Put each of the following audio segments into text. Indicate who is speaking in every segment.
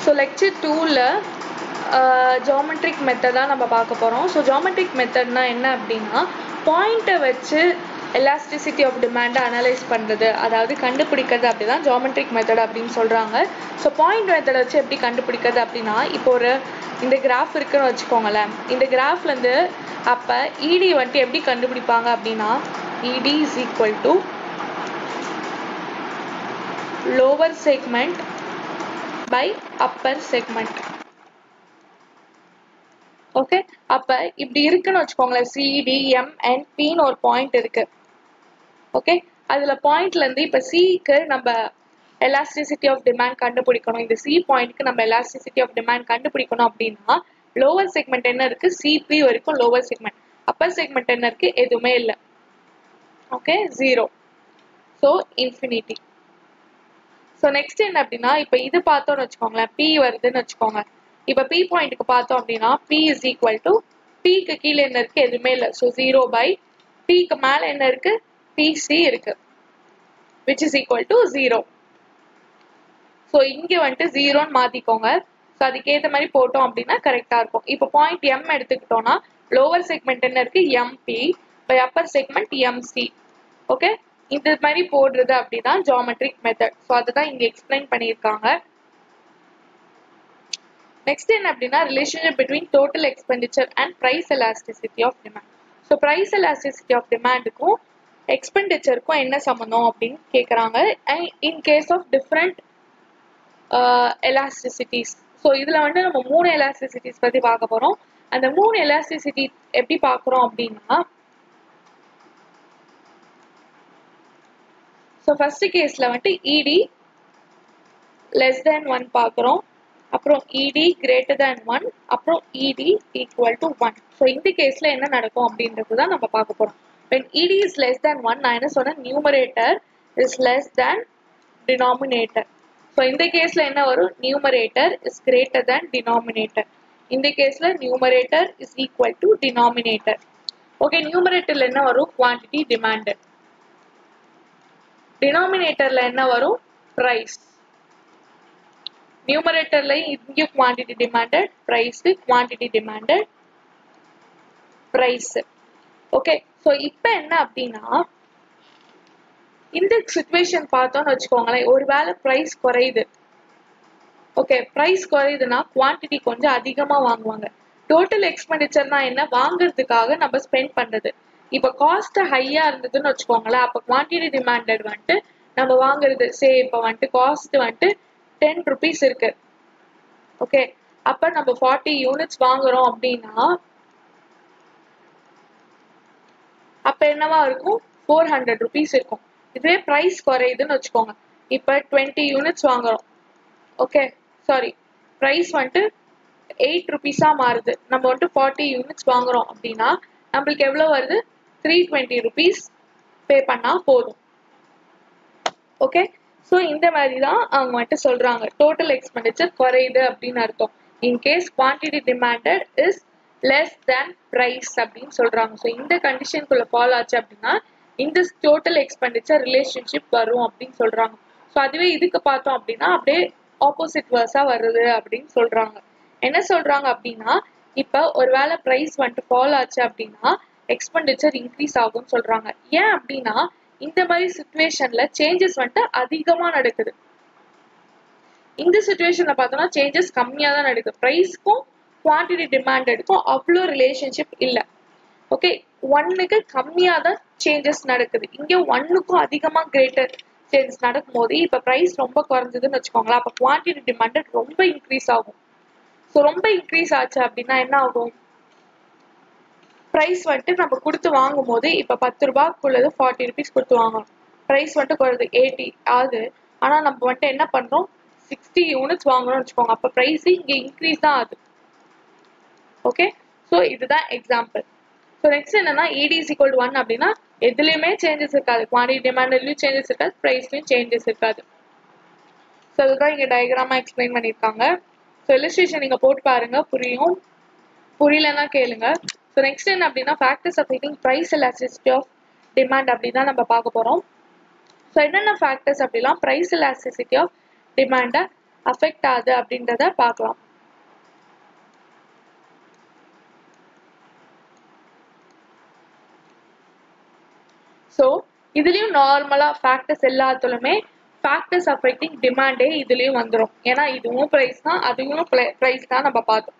Speaker 1: So lecture 2ல geometric மெத்தடாக நம்ம பார்க்க போகிறோம். ஸோ ஜாமெட்ரிக் மெத்தட்னா என்ன அப்படின்னா, பாயிண்ட்டை வச்சு எலாஸ்டிசிட்டி ஆஃப் டிமாண்டை அனலைஸ் பண்ணுறது, அதாவது கண்டுபிடிக்கிறது அப்படி தான் ஜாமெட்ரிக் மெத்தட் அப்படின்னு சொல்கிறாங்க. ஸோ பாயிண்ட் மெத்தடை வச்சு எப்படி கண்டுபிடிக்கிறது அப்படின்னா, இப்போ ஒரு இந்த கிராஃப் இருக்குன்னு வச்சுக்கோங்களேன். இந்த கிராஃப்லேருந்து அப்போ இடி வந்துட்டு எப்படி கண்டுபிடிப்பாங்க அப்படின்னா, இடி is equal to lower segment by upper segment. Okay, அப்ப இப்படி இருக்குன்னு வச்சுக்கோங்களேன். CDMNP ஒரு பாயிண்ட் இருக்கு. ஓகே, அதுல பாயிண்ட்ல இருந்து இப்ப சிக்கு நம்ம எலாஸ்டிசிட்டி ஆஃப் டிமாண்ட் கண்டுபிடிக்கணும். இந்த சி பாயிண்ட்க்கு நம்ம எலாஸ்டிசிட்டி ஆஃப் டிமாண்ட் கண்டுபிடிக்கணும் அப்படின்னா லோவர் செக்மெண்ட் என்ன இருக்கு, சிபி வரைக்கும் லோவர் செக்மெண்ட். அப்பர் செக்மெண்ட் என்ன இருக்கு, எதுவுமே இல்லை. Okay, 0. So infinity. So next என்ன அப்படின்னா, இப்போ இது பார்த்தோம்னு வச்சுக்கோங்களேன், பி வருதுன்னு வச்சுக்கோங்க. இப்போ பி பாயிண்ட்டுக்கு பார்த்தோம் அப்படின்னா பி இஸ் ஈக்குவல் டு பிக்கு கீழே என்ன இருக்கு, எதுவுமே இல்லை. ஸோ 0 பை பிக்கு மேலே என்ன இருக்கு, பிசி இருக்கு, which is equal to 0. So இங்கே வந்துட்டு 0ன்னு மாற்றிக்கோங்க. ஸோ அதுக்கேற்ற மாதிரி போட்டோம் அப்படின்னா கரெக்டாக இருக்கும். இப்போ பாயிண்ட் எம் எடுத்துக்கிட்டோம்னா லோவர் செக்மெண்ட் என்ன இருக்கு, MB by upper segment MC. Okay, இந்த மாதிரி போடுறது அப்படிதான் ஜாமெட்ரிக் மெத்தட். ஸோ அதுதான் இங்க எக்ஸ்பிளைன் பண்ணியிருக்காங்க. நெக்ஸ்ட் என்ன அப்படின்னா, relationship between total expenditure and price elasticity of demand. So price elasticity of டிமாண்டுக்கும் எக்ஸ்பெண்டிச்சருக்கும் என்ன சம்பந்தம் அப்படின்னு கேட்குறாங்க. And in case of different elasticities. So இதில் வந்து நம்ம 3 எலாஸ்டிசிட்டிஸ் பற்றி பார்க்க போகிறோம். அந்த 3 எலாஸ்டிசிட்டி எப்படி பார்க்குறோம் அப்படின்னா, ஸோ ஃபர்ஸ்ட் கேஸில் வந்துட்டு இடி லெஸ் தேன் 1 பார்க்குறோம், அப்புறம் இடி கிரேட்டர் தேன் 1, அப்புறம் இடி ஈக்குவல் டு 1. ஸோ இந்த கேஸில் என்ன நடக்கும் அப்படின்றது தான் நம்ம பார்க்க போகிறோம். when ed is less than 1, நான் என்ன சொன்னேன், numerator is less than denominator. So இந்த கேஸில் என்ன வரும், numerator is greater than denominator. இந்த கேஸில் numerator is equal to denominator. Okay, நியூமரேட்டரில் என்ன வரும், குவான்டிட்டி டிமாண்டட். டினாமினேட்டர்ல என்ன வரும், பிரைஸ். நியூமரேட்டர்ல இங்க quantity demanded, price, quantity demanded, price. Okay, so இப்போ என்ன அப்படின்னா, இந்த சிச்சுவேஷன் பார்த்தோம்னு வச்சுக்கோங்களேன், ஒருவேளை பிரைஸ் குறையுது. ஓகே, பிரைஸ் குறையுதுன்னா குவான்டிட்டி கொஞ்சம் அதிகமா வாங்குவாங்க. டோட்டல் எக்ஸ்பெண்டிச்சர்னா என்ன, வாங்குறதுக்காக நம்ம ஸ்பெண்ட் பண்றது. இப்போ காஸ்ட் ஹையா இருந்ததுன்னு வச்சுக்கோங்களேன், அப்போ குவான்டிட்டி டிமாண்டட் வந்துட்டு நம்ம வாங்குறது. இப்போ வந்துட்டு காஸ்ட் வந்துட்டு 10 rupees இருக்கு. ஓகே, அப்ப நம்ம 40 யூனிட்ஸ் வாங்குறோம் அப்படின்னா அப்ப என்னவா இருக்கும், 400 rupees இருக்கும். இதுவே பிரைஸ் குறையுதுன்னு வச்சுக்கோங்க, இப்ப 20 யூனிட்ஸ் வாங்குறோம். ஓகே, சாரி, பிரைஸ் வந்துட்டு 8 rupees மாறுது. நம்ம வந்துட்டு 40 யூனிட்ஸ் வாங்குறோம் அப்படின்னா நம்மளுக்கு எவ்வளவு வருது, 320 rupees பே பண்ணா போதும். ஓகே, ஸோ இந்த மாதிரி தான் அவங்க வந்துட்டு சொல்றாங்க, டோட்டல் எக்ஸ்பெண்டிச்சர் குறையுது அப்படின்னு அர்த்தம். In case quantity demanded is less than price அப்படின்னு சொல்றாங்க. ஸோ இந்த கண்டிஷனுக்குள்ள ஃபாலோ ஆச்சு அப்படின்னா இந்த டோட்டல் எக்ஸ்பெண்டிச்சர் ரிலேஷன்ஷிப் வரும் அப்படின்னு சொல்றாங்க. ஸோ அதுவே இதுக்கு பார்த்தோம் அப்படின்னா அப்படியே ஆப்போசிட் வேர்ஸா வருது அப்படின்னு சொல்றாங்க. என்ன சொல்றாங்க அப்படின்னா, இப்போ ஒருவேளை பிரைஸ் வந்துட்டு ஃபாலோ ஆச்சு அப்படின்னா எக்ஸ்பெண்டிச்சர் இன்க்ரீஸ் ஆகும்னு சொல்றாங்க. ஏன் அப்படின்னா இந்த மாதிரி சிச்சுவேஷன்ல சேஞ்சஸ் வந்துட்டு அதிகமா நடக்குது. இந்த சிச்சுவேஷன்ல பார்த்தோம்னா சேஞ்சஸ் கம்மியா தான் நடக்குது. பிரைஸ்க்கும் குவான்டிட்டி டிமாண்டடுக்கும் அவ்வளோ ரிலேஷன்ஷிப் இல்லை. ஓகே, 1க்கு கம்மியா தான் சேஞ்சஸ் நடக்குது. இங்க 1க்கும் அதிகமா கிரேட்டர் சேஞ்சஸ் நடக்கும் போது இப்ப பிரைஸ் ரொம்ப குறைஞ்சதுன்னு வச்சுக்கோங்களேன், அப்ப குவான்டிட்டி டிமாண்டட் ரொம்ப இன்க்ரீஸ் ஆகும். ஸோ ரொம்ப இன்க்ரீஸ் ஆச்சு அப்படின்னா என்ன ஆகும், பிரைஸ் வந்துட்டு நம்ம கொடுத்து வாங்கும் போது இப்ப 10 ரூபாய்க்குள்ளது 40 rupees கொடுத்து வாங்கணும். பிரைஸ் வந்துட்டு குறையுது 80 ஆகுது, ஆனா நம்ம வந்துட்டு என்ன பண்றோம், 60 யூனிட்ஸ் வாங்கணும்னு வச்சுக்கோங்க, அப்ப பிரைஸ் இங்க இன்க்ரீஸ் தான் ஆகுது. ஓகே, ஸோ இதுதான் எக்ஸாம்பிள். ஸோ நெக்ஸ்ட் என்னன்னா, இடி இஸ் ஈக்குவல் டு 1 அப்படின்னா எதுலையுமே சேஞ்சஸ் இருக்காது, குவான்டிட்டி டிமாண்ட்லயும் சேஞ்சஸ் இருக்காது, பிரைஸ்லயும் சேஞ்சஸ் இருக்காது. ஸோ அதுதான் இங்க டயக்ராமா எக்ஸ்பிளைன் பண்ணியிருக்காங்க. ஸோ இல்லஸ்ட்ரேஷன் நீங்க போட்டு பாருங்க, புரியும். புரியலன்னா கேளுங்க. ஸோ நெக்ஸ்ட் என்ன அப்படின்னா, factors affecting price elasticity of demand அப்படின்னு தான் நம்ம பார்க்க போறோம். ஸோ என்னென்ன ஃபேக்டர்ஸ் அப்படிலாம் பிரைஸ் எலாஸ்டிசிட்டி ஆஃப் டிமாண்டை அஃபெக்ட் ஆகுது அப்படின்றத பார்க்கலாம். ஸோ இதுலயும் நார்மலா ஃபேக்டர்ஸ் எல்லாத்துலயுமே ஃபேக்டர்ஸ் அஃபெக்டிங் டிமாண்டே இதுலயும் வந்துடும். ஏன்னா இதுவும் ப்ரைஸ் தான், அதுவும் ப்ரைஸ் தான் நம்ம பார்த்தோம்.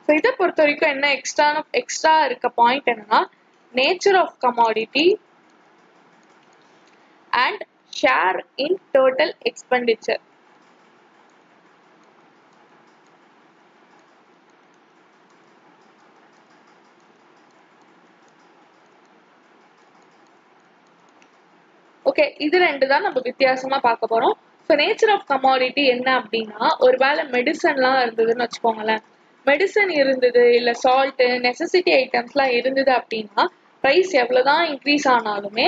Speaker 1: ஸோ இதை பொறுத்த வரைக்கும் என்ன எக்ஸ்ட்ரா இருக்க பாயிண்ட் என்னன்னா, nature of commodity and share in total expenditure. Okay, இது ரெண்டு தான் நம்ம வித்தியாசமா பார்க்க போறோம். ஸோ நேச்சர் ஆஃப் கமாடிட்டி என்ன அப்படின்னா, ஒருவேளை மெடிசன்லாம் இருந்ததுன்னு வச்சுக்கோங்களேன், மெடிசன் இருந்தது இல்லை சால்ட்டு நெசசிட்டி ஐட்டம்ஸ்லாம் இருந்தது அப்படின்னா ப்ரைஸ் எவ்வளோதான் இன்க்ரீஸ் ஆனாலுமே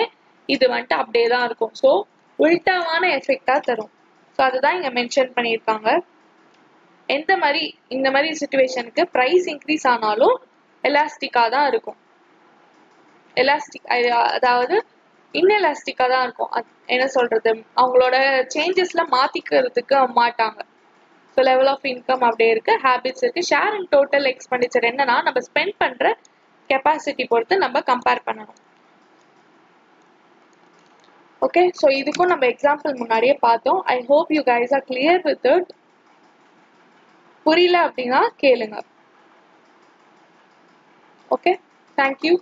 Speaker 1: இது வந்துட்டு அப்படியே தான் இருக்கும். ஸோ உல்டாவான எஃபெக்டாக தரும். ஸோ அதுதான் இங்கே மென்ஷன் பண்ணியிருக்காங்க. இந்த மாதிரி சுச்சுவேஷனுக்கு ப்ரைஸ் இன்க்ரீஸ் ஆனாலும் எலாஸ்டிக்காக தான் இருக்கும். அதாவது இன்எலாஸ்டிக்காக தான் இருக்கும். என்ன சொல்றது, அவங்களோட சேஞ்சஸ்ல மாத்திக்கிறதுக்கு மாட்டாங்க. ஸோ லெவல் ஆஃப் இன்கம் அப்படியே இருக்கு, ஹேபிட்ஸ் இருக்கு. ஷேர் அண்ட் டோட்டல் எக்ஸ்பெண்டிச்சர் என்னன்னா, நம்ம ஸ்பெண்ட் பண்ற கெப்பாசிட்டி பொறுத்து நம்ம கம்பேர் பண்ணணும். ஓகே, ஸோ இதுக்கும் நம்ம எக்ஸாம்பிள் முன்னாடியே பார்த்தோம். I hope you guys are clear with it. புரியல அப்படின்னா கேளுங்க. Okay, thank you.